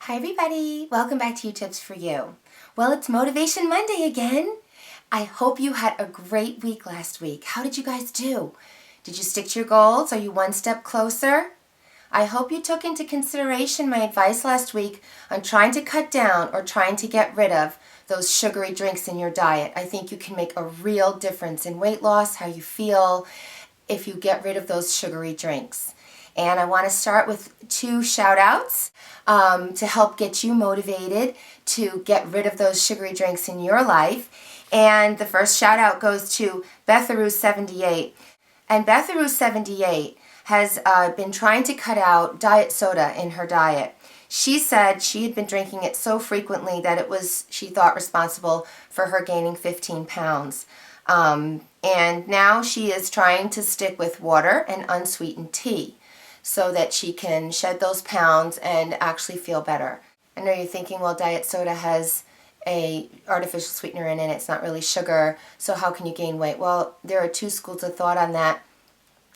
Hi everybody, welcome back to Tips for You. Well, it's Motivation Monday again. I hope you had a great week last week. How did you guys do? Did you stick to your goals? Are you one step closer? I hope you took into consideration my advice last week on trying to cut down or trying to get rid of those sugary drinks in your diet. I think you can make a real difference in weight loss, how you feel, if you get rid of those sugary drinks. And I want to start with 2 shout outs to help get you motivated to get rid of those sugary drinks in your life. And the first shout out goes to Betharoo78. And Betharoo78 has been trying to cut out diet soda in her diet. She said she had been drinking it so frequently that it was, she thought, responsible for her gaining 15 pounds. And now she is trying to stick with water and unsweetened tea so that she can shed those pounds and actually feel better. I know you're thinking, well, diet soda has a artificial sweetener in it, it's not really sugar, so how can you gain weight? Well, there are 2 schools of thought on that.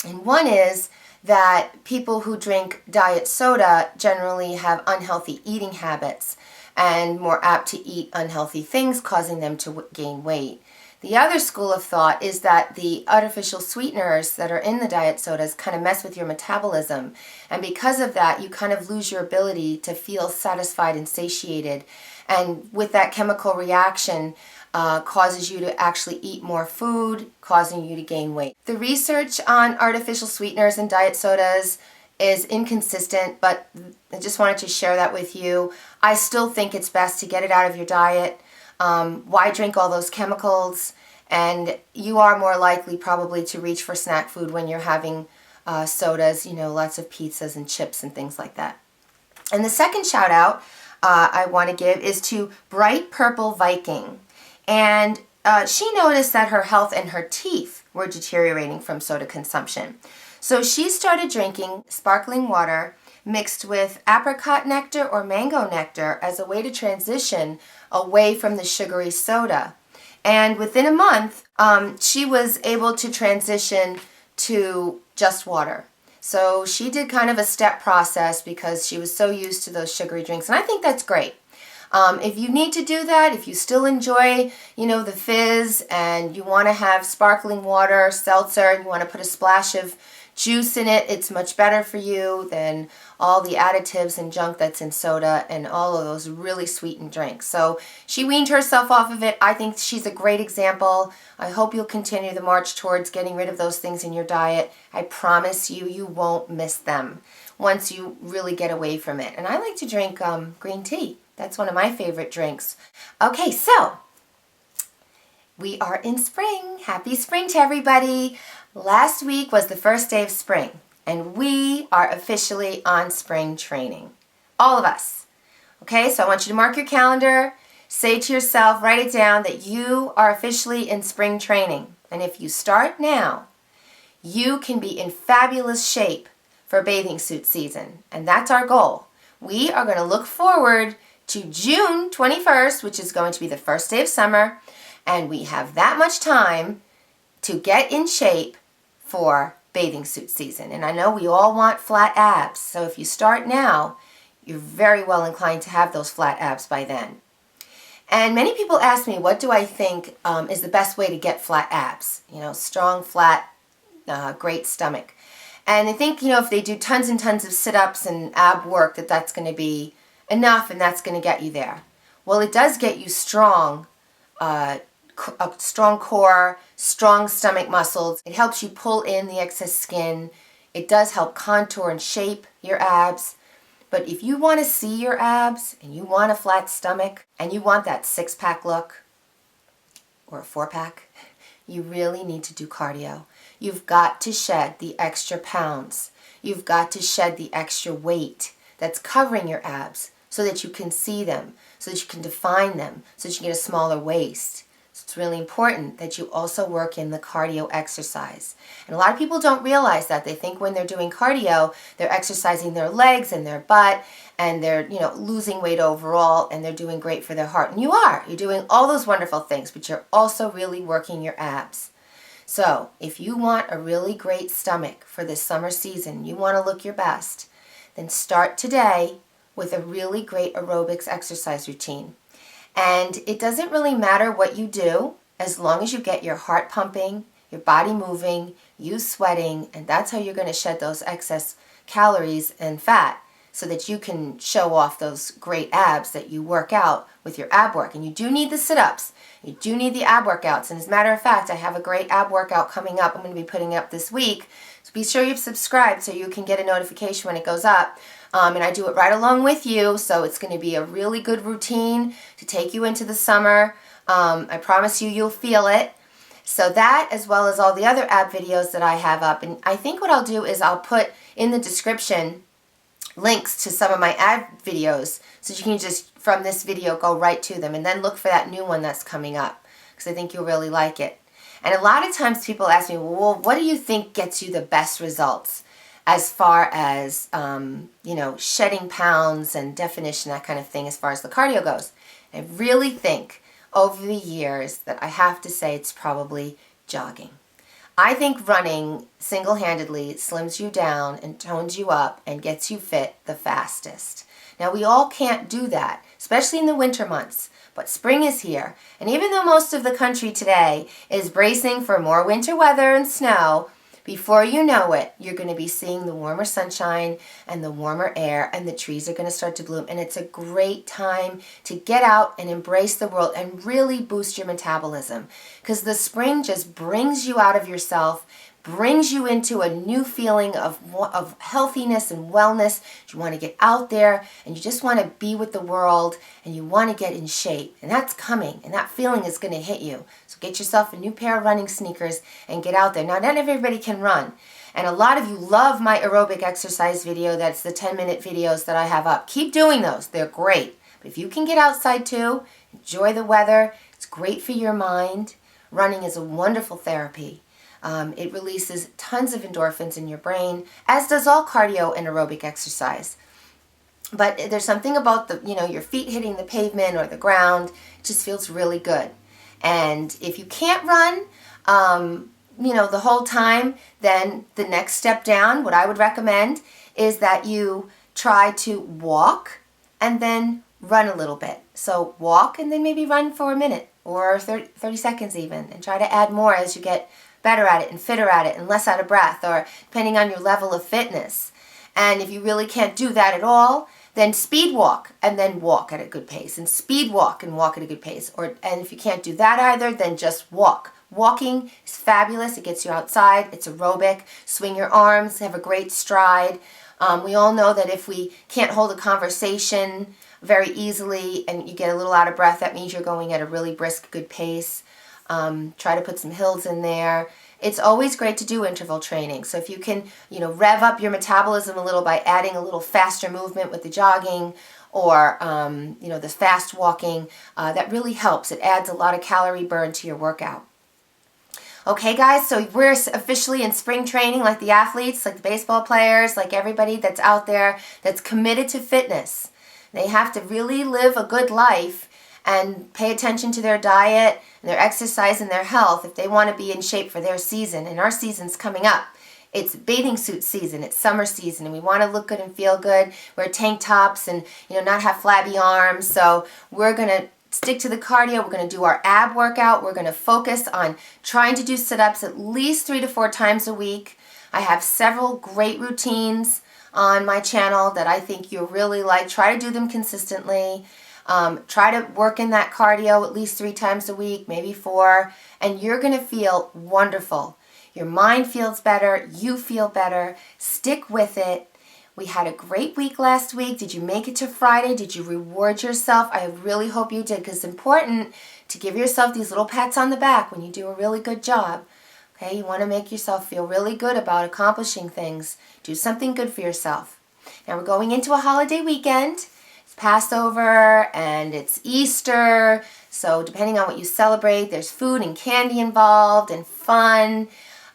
And one is that people who drink diet soda generally have unhealthy eating habits and more apt to eat unhealthy things, causing them to gain weight. The other school of thought is that the artificial sweeteners that are in the diet sodas kind of mess with your metabolism, and because of that you kind of lose your ability to feel satisfied and satiated, and with that chemical reaction causes you to actually eat more food, causing you to gain weight. The research on artificial sweeteners and diet sodas is inconsistent, but I just wanted to share that with you. I still think it's best to get it out of your diet. Why drink all those chemicals? And you are more likely probably to reach for snack food when you're having sodas, lots of pizzas and chips and things like that. And the second shout out I want to give is to Bright Purple Viking. And she noticed that her health and her teeth were deteriorating from soda consumption. So she started drinking sparkling water mixed with apricot nectar or mango nectar as a way to transition away from the sugary soda. And within a month, she was able to transition to just water. So she did kind of a step process because she was so used to those sugary drinks. And I think that's great. If you need to do that, if you still enjoy, the fizz and you want to have sparkling water, seltzer, and you want to put a splash of juice in it, it's much better for you than all the additives and junk that's in soda and all of those really sweetened drinks. So she weaned herself off of it. I think she's a great example. I hope you'll continue the march towards getting rid of those things in your diet. I promise you, you won't miss them once you really get away from it. And I like to drink green tea. That's one of my favorite drinks. Okay, so we are in spring. Happy spring to everybody. Last week was the first day of spring, and we are officially on spring training. All of us. Okay, so I want you to mark your calendar, say to yourself, write it down, that you are officially in spring training. And if you start now, you can be in fabulous shape for bathing suit season. And that's our goal. We are going to look forward to June 21st, which is going to be the first day of summer, and we have that much time to get in shape for bathing suit season. And I know we all want flat abs, so if you start now, you're very well inclined to have those flat abs by then. And many people ask me, what do I think is the best way to get flat abs? Strong, flat, great stomach. And I think, if they do tons and tons of sit-ups and ab work, that's going to be enough and that's going to get you there. Well, it does get you strong, a strong core, strong stomach muscles. It helps you pull in the excess skin. It does help contour and shape your abs. But if you want to see your abs and you want a flat stomach and you want that 6-pack look or a 4-pack, you really need to do cardio. You've got to shed the extra pounds. You've got to shed the extra weight that's covering your abs so that you can see them, so that you can define them, so that you can get a smaller waist. So it's really important that you also work in the cardio exercise. And a lot of people don't realize that. They think when they're doing cardio, they're exercising their legs and their butt, and they're, losing weight overall, and they're doing great for their heart. And you are. You're doing all those wonderful things, but you're also really working your abs. So if you want a really great stomach for this summer season, you want to look your best, then start today with a really great aerobics exercise routine. And it doesn't really matter what you do as long as you get your heart pumping, your body moving, you sweating, and that's how you're going to shed those excess calories and fat so that you can show off those great abs that you work out with your ab work. And you do need the sit-ups. You do need the ab workouts. And as a matter of fact, I have a great ab workout coming up. I'm going to be putting up this week. So be sure you've subscribed so you can get a notification when it goes up. And I do it right along with you, so it's going to be a really good routine to take you into the summer. I promise you, you'll feel it. So that, as well as all the other ab videos that I have up. And I think what I'll do is I'll put in the description links to some of my ab videos so you can just, from this video, go right to them and then look for that new one that's coming up because I think you'll really like it. And a lot of times people ask me, well, what do you think gets you the best results as far as, shedding pounds and definition, that kind of thing, as far as the cardio goes? I really think over the years that I have to say it's probably jogging. I think running single-handedly slims you down and tones you up and gets you fit the fastest. Now, we all can't do that, especially in the winter months, but spring is here. And even though most of the country today is bracing for more winter weather and snow, before you know it, you're going to be seeing the warmer sunshine and the warmer air, and the trees are going to start to bloom. And it's a great time to get out and embrace the world and really boost your metabolism, because the spring just brings you out of yourself, brings you into a new feeling of healthiness and wellness. You want to get out there and you just want to be with the world and you want to get in shape. And that's coming, and that feeling is going to hit you. So get yourself a new pair of running sneakers and get out there. Now, not everybody can run. And a lot of you love my aerobic exercise video. That's the 10-minute videos that I have up. Keep doing those. They're great. But if you can get outside too, enjoy the weather. It's great for your mind. Running is a wonderful therapy. It releases tons of endorphins in your brain, as does all cardio and aerobic exercise. But there's something about your feet hitting the pavement or the ground. It just feels really good. And if you can't run, the whole time, then the next step down, what I would recommend is that you try to walk and then run a little bit. So walk and then maybe run for a minute or 30 seconds even, and try to add more as you get better at it and fitter at it and less out of breath, or depending on your level of fitness. And if you really can't do that at all, then speed walk and then walk at a good pace, and speed walk and walk at a good pace. And if you can't do that either, then just walk. Walking is fabulous. It gets you outside. It's aerobic. Swing your arms. Have a great stride. We all know that if we can't hold a conversation very easily and you get a little out of breath, that means you're going at a really brisk, good pace. Try to put some hills in there. It's always great to do interval training. So if you can, rev up your metabolism a little by adding a little faster movement with the jogging or, the fast walking, that really helps. It adds a lot of calorie burn to your workout. Okay, guys, so we're officially in spring training, like the athletes, like the baseball players, like everybody that's out there that's committed to fitness. They have to really live a good life and pay attention to their diet and their exercise and their health if they want to be in shape for their season. And our season's coming up. It's bathing suit season. It's summer season, and we want to look good and feel good. Wear tank tops and not have flabby arms. So we're going to stick to the cardio. We're going to do our ab workout. We're going to focus on trying to do sit-ups at least 3 to 4 times a week. I have several great routines on my channel that I think you'll really like. Try to do them consistently. Try to work in that cardio at least 3 times a week, maybe 4, and you're going to feel wonderful. Your mind feels better. You feel better. Stick with it. We had a great week last week. Did you make it to Friday? Did you reward yourself? I really hope you did, because it's important to give yourself these little pats on the back when you do a really good job. Okay, you want to make yourself feel really good about accomplishing things. Do something good for yourself. Now we're going into a holiday weekend. It's Passover and it's Easter. So depending on what you celebrate, there's food and candy involved and fun.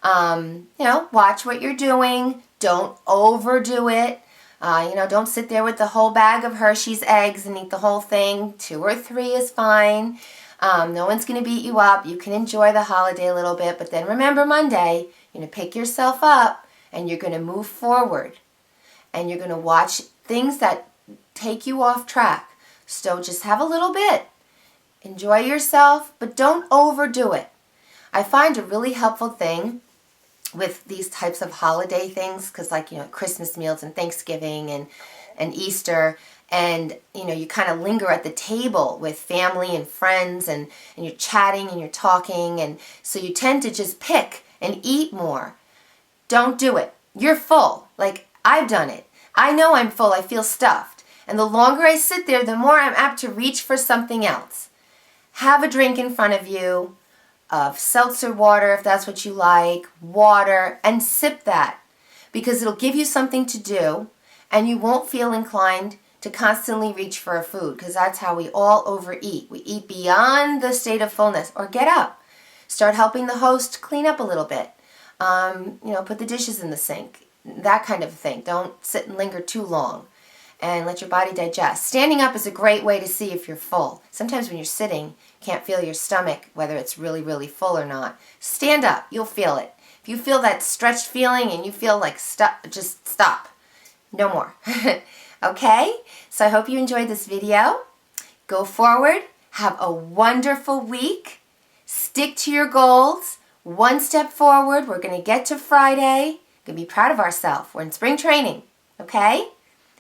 Watch what you're doing. Don't overdo it. Don't sit there with the whole bag of Hershey's eggs and eat the whole thing. 2 or 3 is fine. No one's going to beat you up. You can enjoy the holiday a little bit, but then remember Monday, you're going to pick yourself up and you're going to move forward. And you're going to watch things that take you off track. So just have a little bit. Enjoy yourself, but don't overdo it. I find a really helpful thing with these types of holiday things, because like, Christmas meals and Thanksgiving and Easter, and you kind of linger at the table with family and friends, and you're chatting and you're talking, and so you tend to just pick and eat more. Don't do it. You're full. Like, I've done it. I know I'm full. I feel stuffed. And the longer I sit there, the more I'm apt to reach for something else. Have a drink in front of you, of seltzer water if that's what you like, water, and sip that, because it'll give you something to do, and you won't feel inclined to constantly reach for a food, because that's how we all overeat. We eat beyond the state of fullness. Or get up. Start helping the host clean up a little bit. Put the dishes in the sink. That kind of thing. Don't sit and linger too long, and let your body digest. Standing up is a great way to see if you're full. Sometimes when you're sitting, you can't feel your stomach, whether it's really, really full or not. Stand up. You'll feel it. If you feel that stretched feeling and you feel like just stop. No more. Okay? So I hope you enjoyed this video. Go forward. Have a wonderful week. Stick to your goals. One step forward. We're going to get to Friday. We're going to be proud of ourselves. We're in spring training. Okay?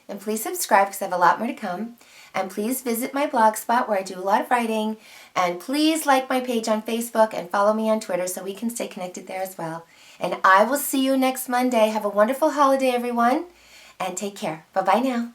And please subscribe, because I have a lot more to come. And please visit my blog spot where I do a lot of writing. And please like my page on Facebook and follow me on Twitter so we can stay connected there as well. And I will see you next Monday. Have a wonderful holiday, everyone. And take care. Bye-bye now.